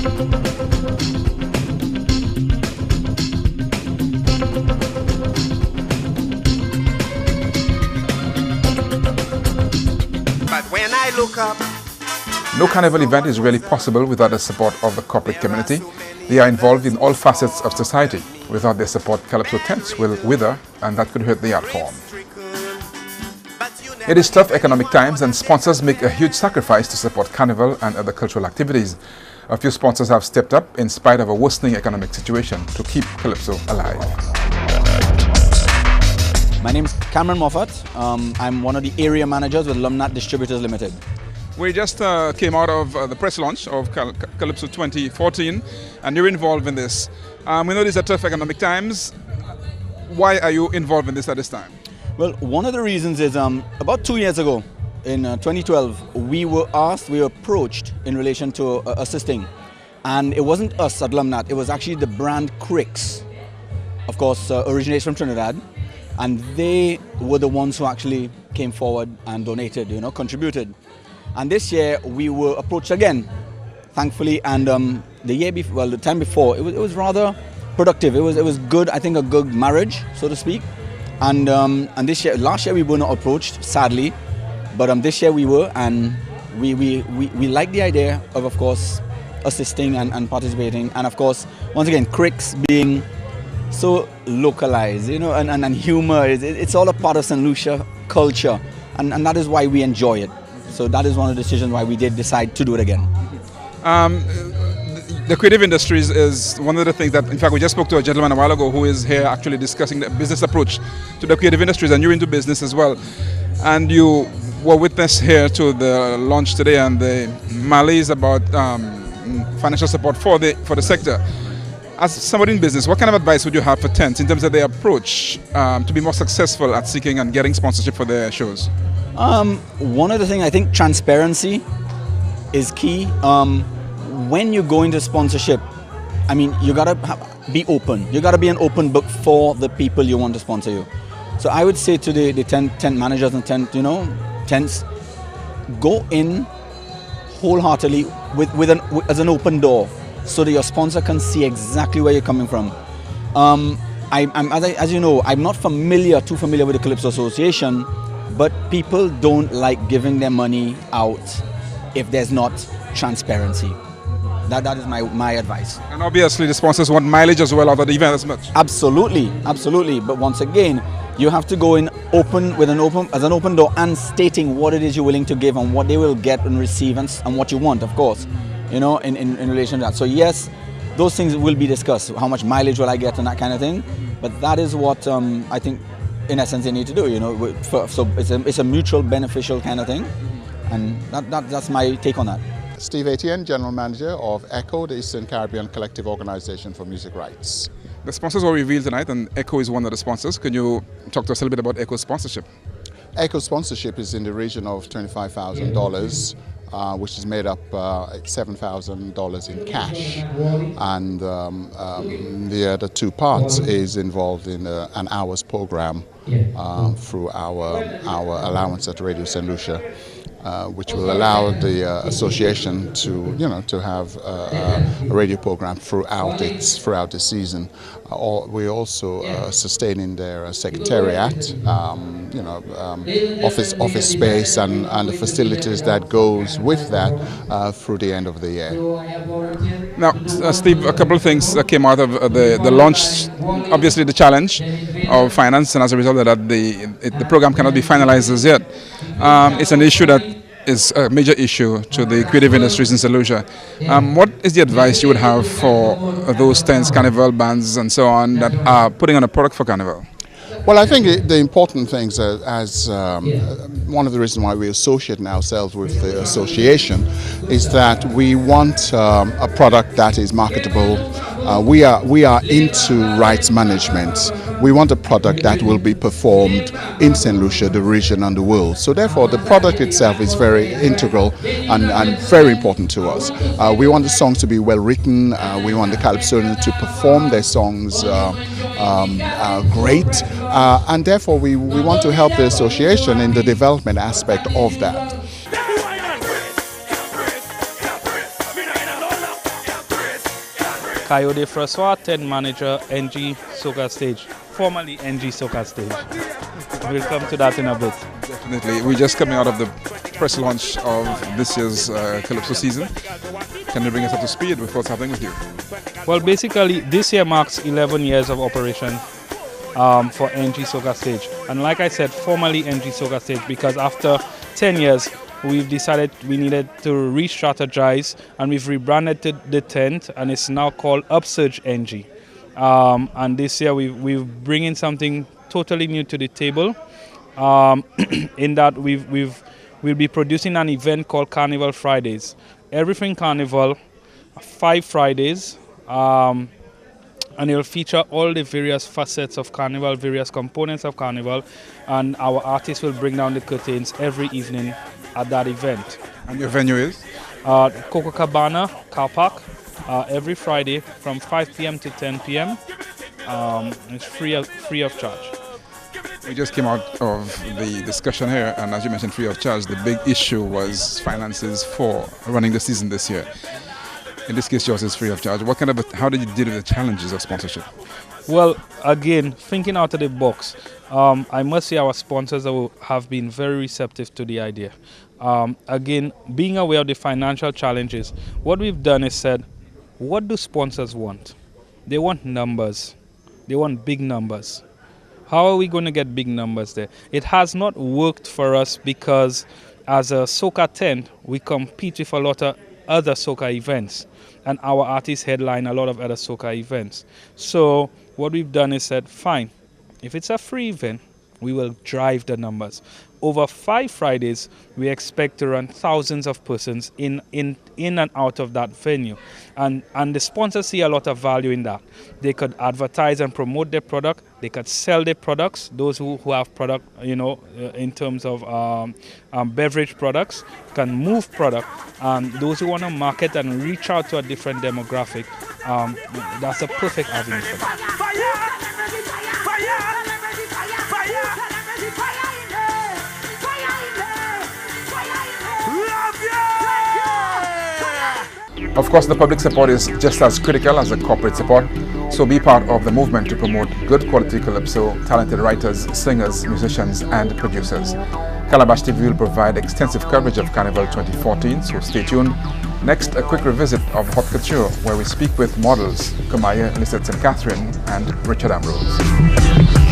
But when I look up, no carnival event is really possible without the support of the corporate community. They are involved in all facets of society. Without their support, Calypso tents will wither, and that could hurt the art form. It is tough economic times, and sponsors make a huge sacrifice to support carnival and other cultural activities. A few sponsors have stepped up in spite of a worsening economic situation to keep Calypso alive. My name is Cameron Moffat. I'm one of the area managers with Lumnat Distributors Limited. We just came out of the press launch of Calypso 2014, and you're involved in this. We know these are tough economic times. Why are you involved in this at this time? Well, one of the reasons is about 2 years ago, in 2012, we were approached in relation to assisting. And it wasn't us at Lumnat, it was actually the brand Cricks. Of course, originates from Trinidad. And they were the ones who actually came forward and donated, contributed. And this year we were approached again, thankfully, and the time before, it was rather productive. It was good, I think a good marriage, so to speak. And last year we were not approached, sadly, but this year we were, and we like the idea of course, assisting and participating, and of course, once again, Cricks being so localized, and humor, it's all a part of St. Lucia culture, and that is why we enjoy it. So that is one of the decisions why we did decide to do it again. The creative industries is one of the things that, in fact, we just spoke to a gentleman a while ago who is here actually discussing the business approach to the creative industries, and you're into business as well. And you were witness here to the launch today and the malaise about financial support for the sector. As somebody in business, what kind of advice would you have for tents in terms of their approach to be more successful at seeking and getting sponsorship for their shows? One of the things, I think transparency is key. When you go into sponsorship, I mean, you gotta be open. You gotta be an open book for the people you want to sponsor you. So I would say to the tent managers and tents, go in wholeheartedly as an open door, so that your sponsor can see exactly where you're coming from. As you know, I'm not too familiar with the Calypso Association, but people don't like giving their money out if there's not transparency. That is my advice. And obviously the sponsors want mileage as well out of the event as much. Absolutely. But once again, you have to go in as an open door and stating what it is you're willing to give and what they will get and receive and what you want, of course, in relation to that. So yes, those things will be discussed. How much mileage will I get and that kind of thing. But that is what I think, in essence, they need to do. So it's a mutual beneficial kind of thing, and that's my take on that. Steve Etienne, General Manager of ECHO, the Eastern Caribbean Collective Organization for Music Rights. The sponsors were revealed tonight, and ECHO is one of the sponsors. Can you talk to us a little bit about ECHO's sponsorship? ECHO sponsorship is in the region of $25,000, which is made up $7,000 in cash, and the other two parts is involved in an hours program through our allowance at Radio St. Lucia, which will allow the association to have a radio program throughout the season. We're also sustaining their secretariat, office space and the facilities that goes with that through the end of the year. Now, Steve, a couple of things that came out of the launch. Obviously, the challenge of finance, and as a result of that, the program cannot be finalized as yet. It's an issue that is a major issue to the creative industries in St. Lucia. What is the advice you would have for those tents, carnival bands and so on that are putting on a product for carnival? Well, I think the important things, as one of the reasons why we associate ourselves with the association, is that we want a product that is marketable. We are into rights management. We want a product that will be performed in St. Lucia, the region, and the world. So therefore, the product itself is very integral and very important to us. We want the songs to be well written. We want the Calypsonians to perform their songs great. And therefore, we want to help the association in the development aspect of that. Coyote Francois, 10 manager, NG Soca Stage, formerly NG Soca Stage. We'll come to that in a bit. Definitely. We're just coming out of the press launch of this year's Calypso season. Can you bring us up to speed with what's happening with you? Well, basically, this year marks 11 years of operation for NG Soca Stage. And like I said, formerly NG Soca Stage, because after 10 years, we've decided we needed to re-strategize, and we've rebranded the tent, and it's now called Upsurge NG. And this year we're bringing something totally new to the table, in that we'll be producing an event called Carnival Fridays. Everything Carnival, 5 Fridays, and it'll feature all the various facets of Carnival, various components of Carnival, and our artists will bring down the curtains every evening at that event. And your venue is? Coco Cabana Car Park, every Friday from 5 p.m. to 10 p.m. It's free of charge. We just came out of the discussion here, and as you mentioned, free of charge. The big issue was finances for running the season this year. In this case, yours is free of charge. How did you deal with the challenges of sponsorship? Well, again, thinking out of the box, I must say our sponsors have been very receptive to the idea. Again, being aware of the financial challenges, what we've done is said, what do sponsors want? They want numbers. They want big numbers. How are we going to get big numbers there? It has not worked for us because as a soca tent, we compete with a lot of other soca events, and our artists headline a lot of other soca events. So what we've done is said, fine, if it's a free event, we will drive the numbers. Over 5 Fridays, we expect to run thousands of persons in and out of that venue. And the sponsors see a lot of value in that. They could advertise and promote their product. They could sell their products. Those who have product, in terms of beverage products, can move product. Those who want to market and reach out to a different demographic, that's a perfect avenue for that. Of course, the public support is just as critical as the corporate support, so be part of the movement to promote good quality calypso, talented writers, singers, musicians and producers. Calabash TV will provide extensive coverage of Carnival 2014, so stay tuned. Next, a quick revisit of Haute Couture, where we speak with models Kamaya, Lisette St. Catherine and Richard Ambrose.